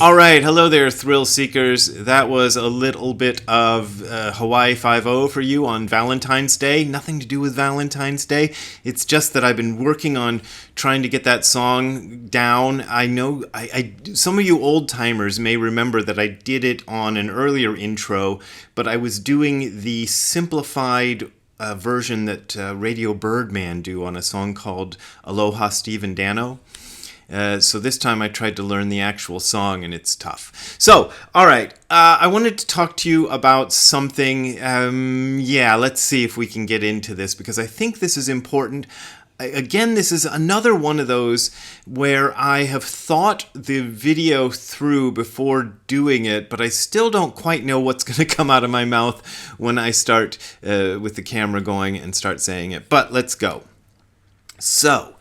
All right, hello there, thrill seekers. That was a little bit of Hawaii Five-0 for you on Valentine's Day. Nothing to do with Valentine's Day. It's just that I've been working on trying to get that song down. I know some of you old timers may remember that I did it on an earlier intro, but I was doing the simplified version that Radio Birdman do on a song called Aloha, Steve and Dano. So this time I tried to learn the actual song, and it's tough. So, all right, I wanted to talk to you about something. Let's see if we can get into this, because I think this is important. Again, this is another one of those where I have thought the video through before doing it, but I still don't quite know what's going to come out of my mouth when I start with the camera going and start saying it. But let's go. So,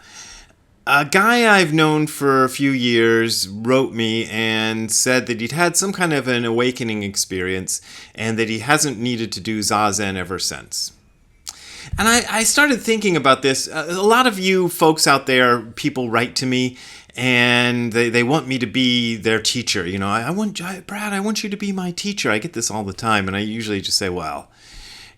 a guy I've known for a few years wrote me and said that he'd had some kind of an awakening experience and that he hasn't needed to do Zazen ever since. And I started thinking about this. A lot of you folks out there, people write to me and they want me to be their teacher. You know, Brad, I want you to be my teacher. I get this all the time, and I usually just say, well,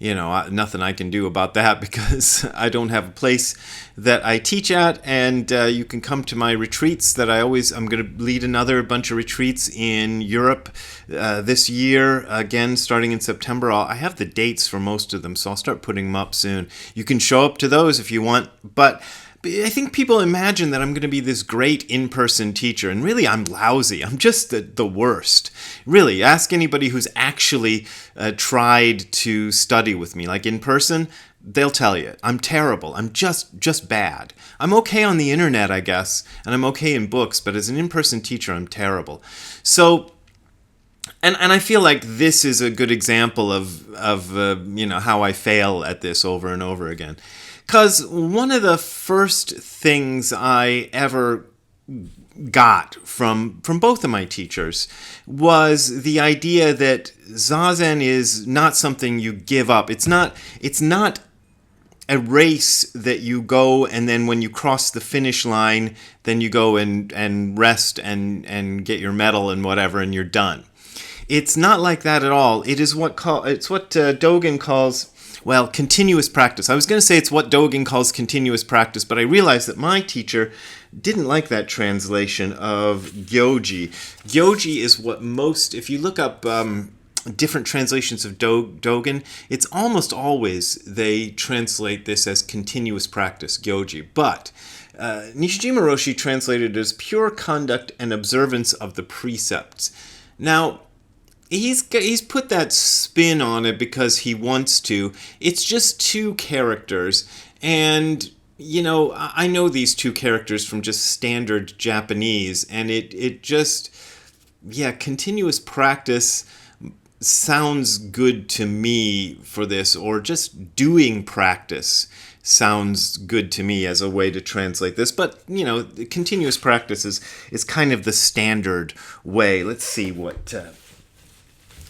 you know, nothing I can do about that because I don't have a place that I teach at, and you can come to my retreats that I'm going to lead another bunch of retreats in Europe this year, again, starting in September. I have the dates for most of them, so I'll start putting them up soon. You can show up to those if you want, but I think people imagine that I'm going to be this great in-person teacher, and really I'm lousy. I'm just the worst. Really, ask anybody who's actually tried to study with me, like in person, they'll tell you. I'm terrible. I'm just bad. I'm okay on the internet, I guess, and I'm okay in books, but as an in-person teacher, I'm terrible. So, and I feel like this is a good example of how I fail at this over and over again. Because one of the first things I ever got from both of my teachers was the idea that Zazen is not something you give up. It's not a race that you go and then when you cross the finish line, then you go and rest and get your medal and whatever and you're done. It's not like that at all. It is what Dogen calls, well, continuous practice. I was going to say it's what Dogen calls continuous practice, but I realized that my teacher didn't like that translation of gyoji. Gyoji is what most, if you look up different translations of Dogen, it's almost always they translate this as continuous practice, gyoji. But Nishijima Roshi translated it as pure conduct and observance of the precepts. Now, He's put that spin on it because he wants to. It's just two characters, and you know, I know these two characters from just standard Japanese, and it just, continuous practice sounds good to me for this, or just doing practice sounds good to me as a way to translate this. But, you know, continuous practice is kind of the standard way. Let's see what...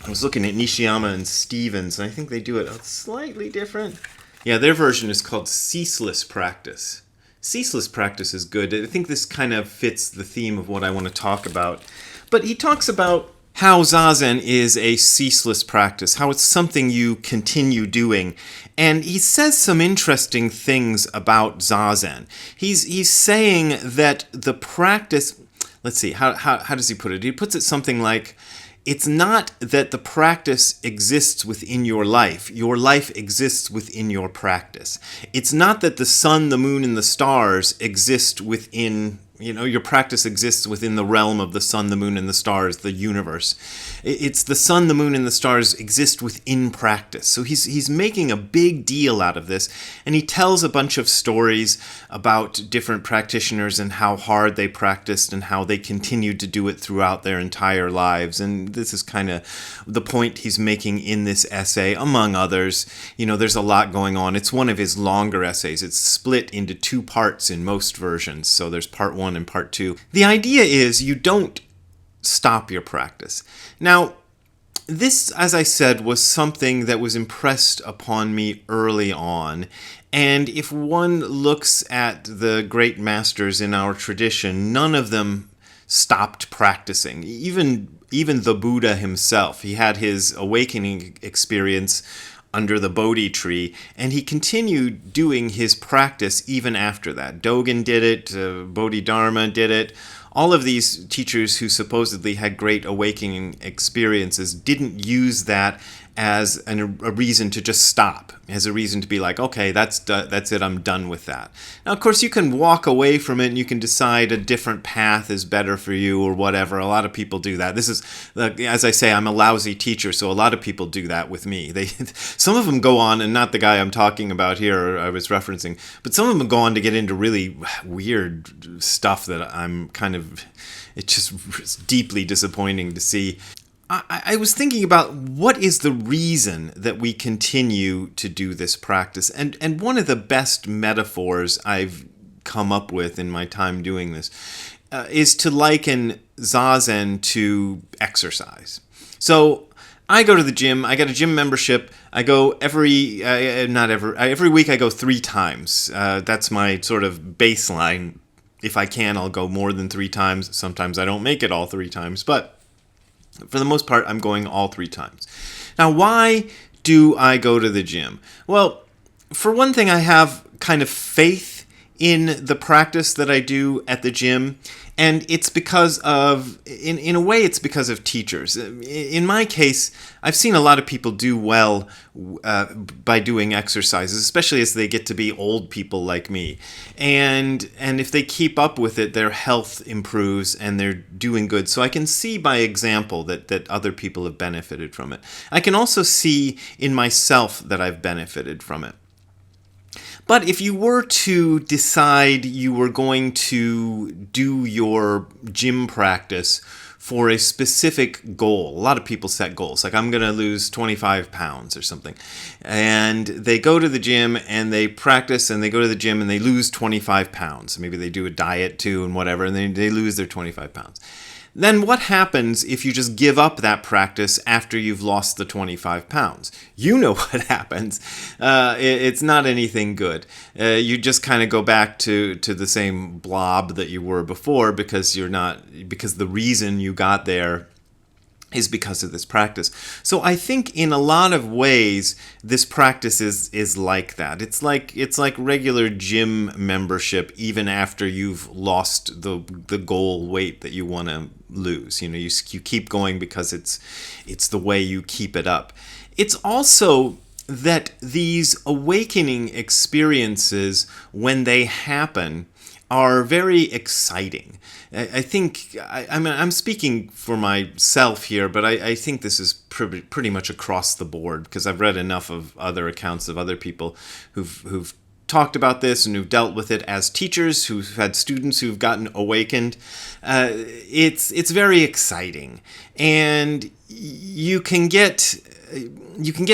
I was looking at Nishiyama and Stevens, and I think they do it slightly different. Yeah, their version is called Ceaseless practice. Ceaseless practice is good. I think this kind of fits the theme of what I want to talk about. But he talks about how Zazen is a ceaseless practice, how it's something you continue doing. And he says some interesting things about Zazen. He's saying that the practice... Let's see, how does he put it? He puts it something like... It's not that the practice exists within your life. Your life exists within your practice. It's not that the sun, the moon, and the stars exist within, your practice exists within the realm of the sun, the moon, and the stars, the universe. It's the sun, the moon, and the stars exist within practice. So he's making a big deal out of this, and he tells a bunch of stories about different practitioners and how hard they practiced and how they continued to do it throughout their entire lives. And this is kind of the point he's making in this essay, among others. There's a lot going on. It's one of his longer essays. It's split into two parts in most versions. So there's part 1 and part 2. The idea is you don't stop your practice. Now, this, as I said, was something that was impressed upon me early on. And if one looks at the great masters in our tradition, none of them stopped practicing. Even the Buddha himself, he had his awakening experience under the Bodhi tree, and he continued doing his practice even after that. Dogen did it, Bodhidharma did it. All of these teachers who supposedly had great awakening experiences didn't use that as a reason to just stop, as a reason to be like, okay, that's it, I'm done with that. Now, of course, you can walk away from it and you can decide a different path is better for you or whatever. A lot of people do that. This is, as I say, I'm a lousy teacher, so a lot of people do that with me. Some of them go on, and not the guy I'm talking about here, I was referencing, but some of them go on to get into really weird stuff that I'm kind of, it's just deeply disappointing to see. I was thinking about what is the reason that we continue to do this practice. And one of the best metaphors I've come up with in my time doing this is to liken Zazen to exercise. So I go to the gym. I got a gym membership. I go every week. I go 3 times. That's my sort of baseline. If I can, I'll go more than 3 times. Sometimes I don't make it all 3 times, but for the most part, I'm going all 3 times. Now, why do I go to the gym? Well, for one thing, I have kind of faith in the practice that I do at the gym, and it's because of, in a way, it's because of teachers. In my case, I've seen a lot of people do well by doing exercises, especially as they get to be old people like me. And if they keep up with it, their health improves and they're doing good. So I can see by example that other people have benefited from it. I can also see in myself that I've benefited from it. But if you were to decide you were going to do your gym practice for a specific goal, a lot of people set goals, like I'm going to lose 25 pounds or something, and they go to the gym and they practice and they go to the gym and they lose 25 pounds. Maybe they do a diet too and whatever, and they lose their 25 pounds. Then what happens if you just give up that practice after you've lost the 25 pounds? You know what happens. It's not anything good. You just kind of go back to the same blob that you were before because the reason you got there is because of this practice. So I think in a lot of ways, this practice is like that. It's like regular gym membership, even after you've lost the goal weight that you want to lose. You know, you keep going because it's the way you keep it up. It's also that these awakening experiences, when they happen, are very exciting. I think, I'm speaking for myself here, but I think this is pretty much across the board because I've read enough of other accounts of other people who've talked about this and who've dealt with it as teachers, who've had students who've gotten awakened. It's very exciting, and you can get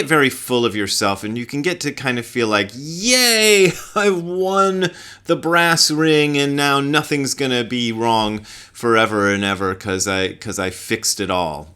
very full of yourself, and you can get to kind of feel like, yay, I've won the brass ring, and now nothing's going to be wrong forever and ever because I fixed it all.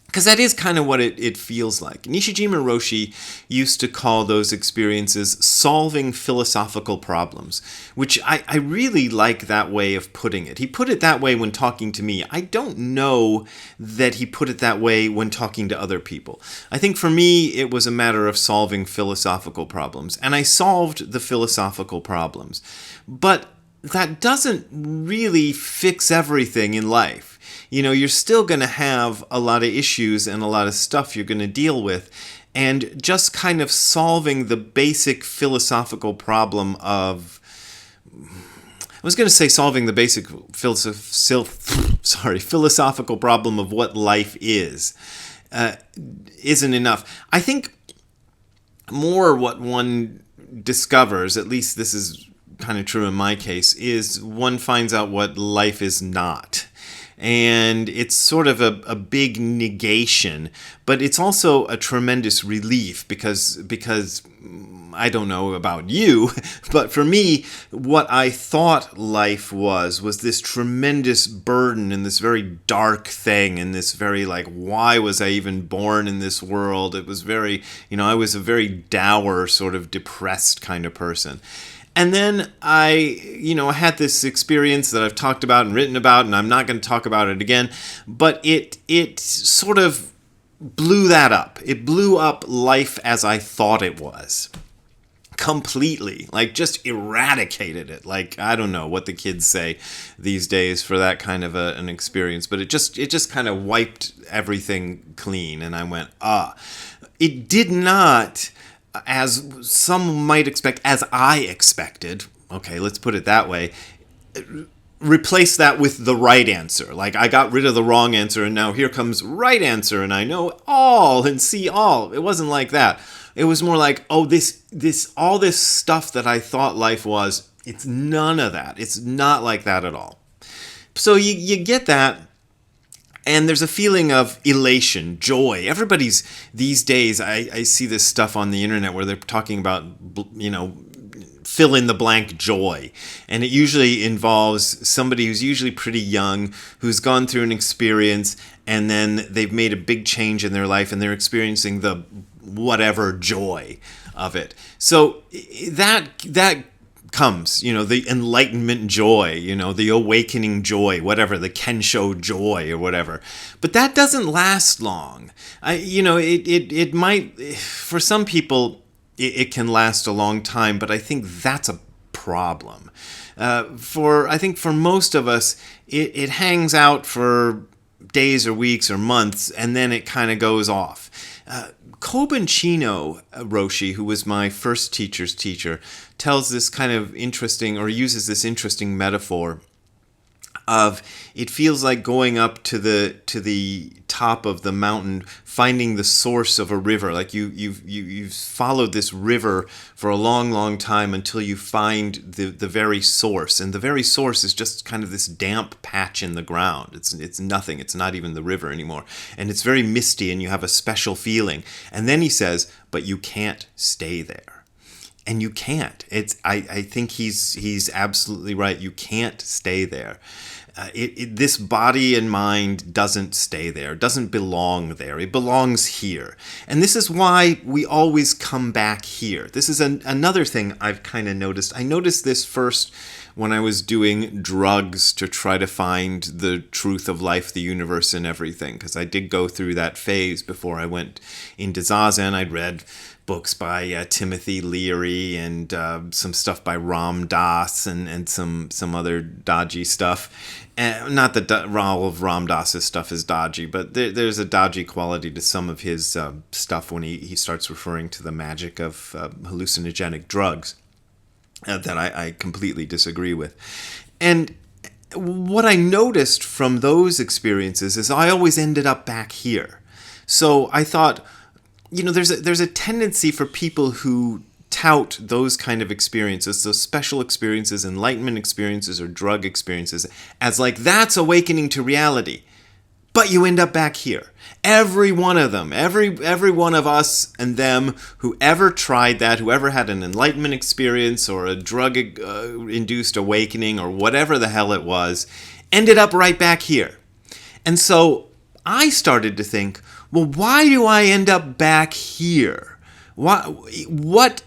Because that is kind of what it feels like. Nishijima Roshi used to call those experiences solving philosophical problems, which I really like that way of putting it. He put it that way when talking to me. I don't know that he put it that way when talking to other people. I think for me, it was a matter of solving philosophical problems, and I solved the philosophical problems. But that doesn't really fix everything in life. You know, you're still going to have a lot of issues and a lot of stuff you're going to deal with. And just kind of solving the basic philosophical problem of... I was going to say solving the basic philosophical problem of what life is isn't enough. I think more what one discovers, at least this is kind of true in my case, is one finds out what life is not. And it's sort of a big negation, but it's also a tremendous relief because I don't know about you, but for me, what I thought life was this tremendous burden and this very dark thing and this very like, why was I even born in this world? It was very, I was a very dour sort of depressed kind of person. And then I had this experience that I've talked about and written about, and I'm not going to talk about it again, but it sort of blew that up. It blew up life as I thought it was. Completely. Like, just eradicated it. Like, I don't know what the kids say these days for that kind of an experience, but it just kind of wiped everything clean, and I went, It did not, as some might expect, as I expected, okay, let's put it that way, replace that with the right answer. Like, I got rid of the wrong answer, and now here comes right answer, and I know all and see all. It wasn't like that. It was more like, all this stuff that I thought life was, it's none of that. It's not like that at all. So you get that, and there's a feeling of elation, joy. Everybody's, these days, I see this stuff on the internet where they're talking about, fill in the blank joy. And it usually involves somebody who's usually pretty young, who's gone through an experience, and then they've made a big change in their life, and they're experiencing the whatever joy of it. So that comes, the enlightenment joy, the awakening joy, whatever, the Kensho joy or whatever. But that doesn't last long. It might, for some people, it can last a long time, but I think that's a problem. I think for most of us, it hangs out for days or weeks or months, and then it kind of goes off. Koben Chino Roshi, who was my first teacher's teacher, tells this kind of interesting, or uses this interesting metaphor of, it feels like going up to the top of the mountain, finding the source of a river. Like you've followed this river for a long, long time until you find the very source, and the very source is just kind of this damp patch in the ground. It's nothing. It's not even the river anymore, and it's very misty, and you have a special feeling. And then he says, but you can't stay there. And you can't. I think he's absolutely right. You can't stay there. This body and mind doesn't stay there, doesn't belong there. It belongs here. And this is why we always come back here. This is another thing I've kind of noticed. I noticed this first when I was doing drugs to try to find the truth of life, the universe, and everything, because I did go through that phase before I went into Zazen. I'd read books by Timothy Leary and some stuff by Ram Dass and some other dodgy stuff. Not that all of Ram Dass's stuff is dodgy, but there's a dodgy quality to some of his stuff when he starts referring to the magic of hallucinogenic drugs that I completely disagree with. And what I noticed from those experiences is I always ended up back here. So I thought, there's a tendency for people who tout those kind of experiences, those special experiences, enlightenment experiences, or drug experiences, as like, that's awakening to reality. But you end up back here. Every one of them, every one of us and them, whoever tried that, whoever had an enlightenment experience or a drug-induced awakening or whatever the hell it was, ended up right back here. And so I started to think, well, why do I end up back here? What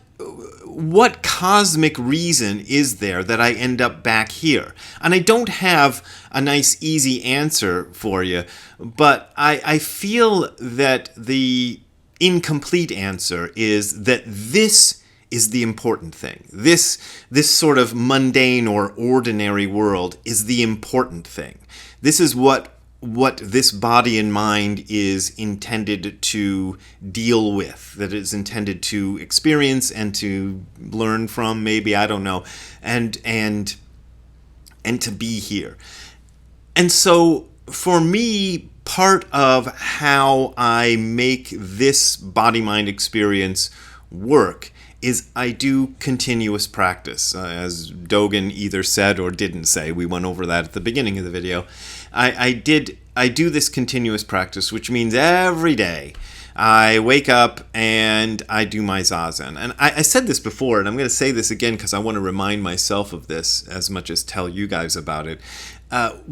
cosmic reason is there that I end up back here? And I don't have a nice, easy answer for you, but I feel that the incomplete answer is that this is the important thing. This sort of mundane or ordinary world is the important thing. This is what this body and mind is intended to deal with, that it's intended to experience and to learn from, maybe, I don't know, and to be here. And so for me, part of how I make this body-mind experience work is I do continuous practice, as Dogen either said or didn't say. We went over that at the beginning of the video. I do this continuous practice, which means every day I wake up and I do my Zazen. And I said this before, and I'm going to say this again because I want to remind myself of this as much as tell you guys about it.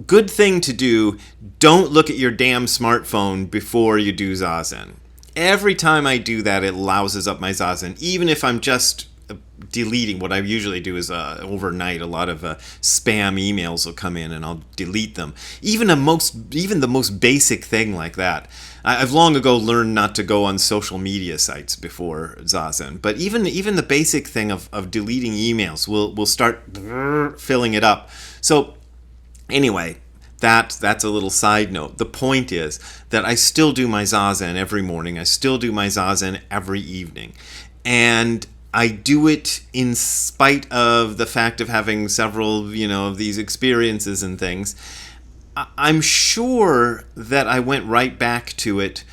Good thing to do, don't look at your damn smartphone before you do Zazen. Every time I do that, it louses up my Zazen, even if I'm just deleting. What I usually do is overnight, a lot of spam emails will come in, and I'll delete them. Even the most basic thing like that. I've long ago learned not to go on social media sites before Zazen, but even the basic thing of deleting emails will start filling it up. So anyway, that's a little side note. The point is that I still do my Zazen every morning. I still do my Zazen every evening. And I do it in spite of the fact of having several, of these experiences and things. I'm sure that I went right back to it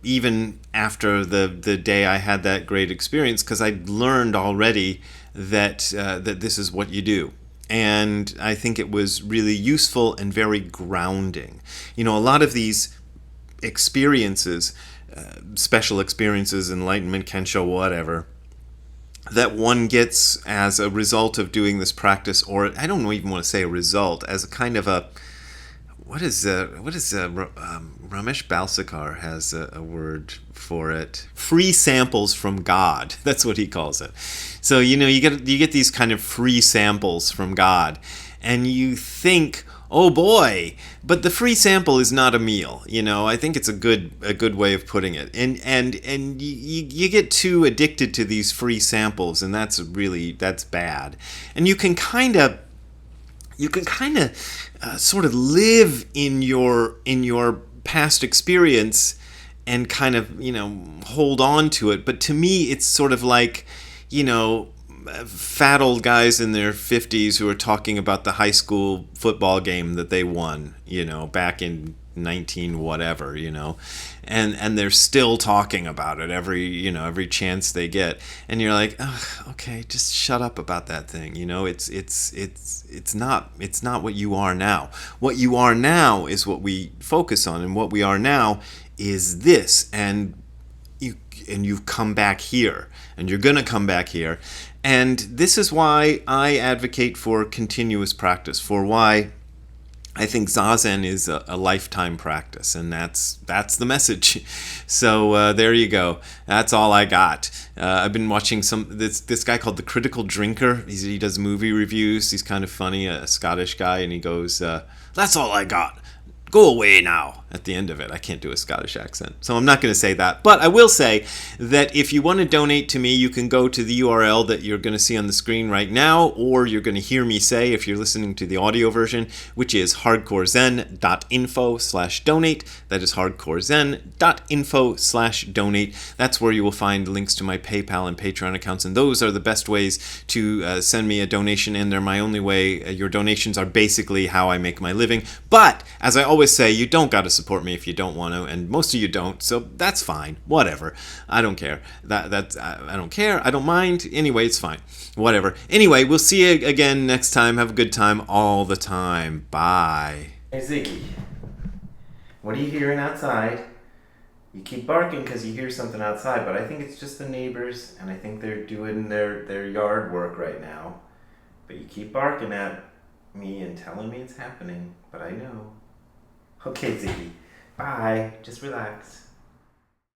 even after the day I had that great experience, because I learned already that this is what you do. And I think it was really useful and very grounding. A lot of these experiences, special experiences, enlightenment, kensho, whatever, that one gets as a result of doing this practice, or I don't even want to say a result, as a kind of a Ramesh Balsekar has a word for it. Free samples from God. That's what he calls it. So you get these kind of free samples from God, and you think, oh boy, but the free sample is not a meal. I think it's a good way of putting it. And you get too addicted to these free samples, and that's bad. And you can kind of sort of live in your past experience and kind of hold on to it. But to me, it's sort of like fat old guys in their 50s who are talking about the high school football game that they won back in 19 whatever, and they're still talking about it every chance they get, and you're like, ugh, okay, just shut up about that thing. It's not what you are now. What you are now is what we focus on, and what we are now is this, and you've come back here, and you're gonna come back here. And this is why I advocate for continuous practice, for why I think Zazen is a lifetime practice, and that's the message. So there you go. That's all I got. I've been watching this guy called The Critical Drinker. He does movie reviews. He's kind of funny, a Scottish guy, and he goes, "That's all I got. Go away now," at the end of it. I can't do a Scottish accent, so I'm not going to say that. But I will say that if you want to donate to me, you can go to the URL that you're going to see on the screen right now, or you're going to hear me say if you're listening to the audio version, which is hardcorezen.info/donate. That is hardcorezen.info/donate. That's where you will find links to my PayPal and Patreon accounts, and those are the best ways to send me a donation, and they're my only way. Your donations are basically how I make my living. But, as I always say, you don't got to support me if you don't want to, and most of you don't, so that's fine. Whatever. I don't care. I don't care. I don't mind. Anyway, it's fine. Whatever. Anyway, we'll see you again next time. Have a good time all the time. Bye. Hey, Ziggy. What are you hearing outside? You keep barking because you hear something outside, but I think it's just the neighbors, and I think they're doing their yard work right now. But you keep barking at me and telling me it's happening, but I know. Okay, Ziggy. Bye. Just relax.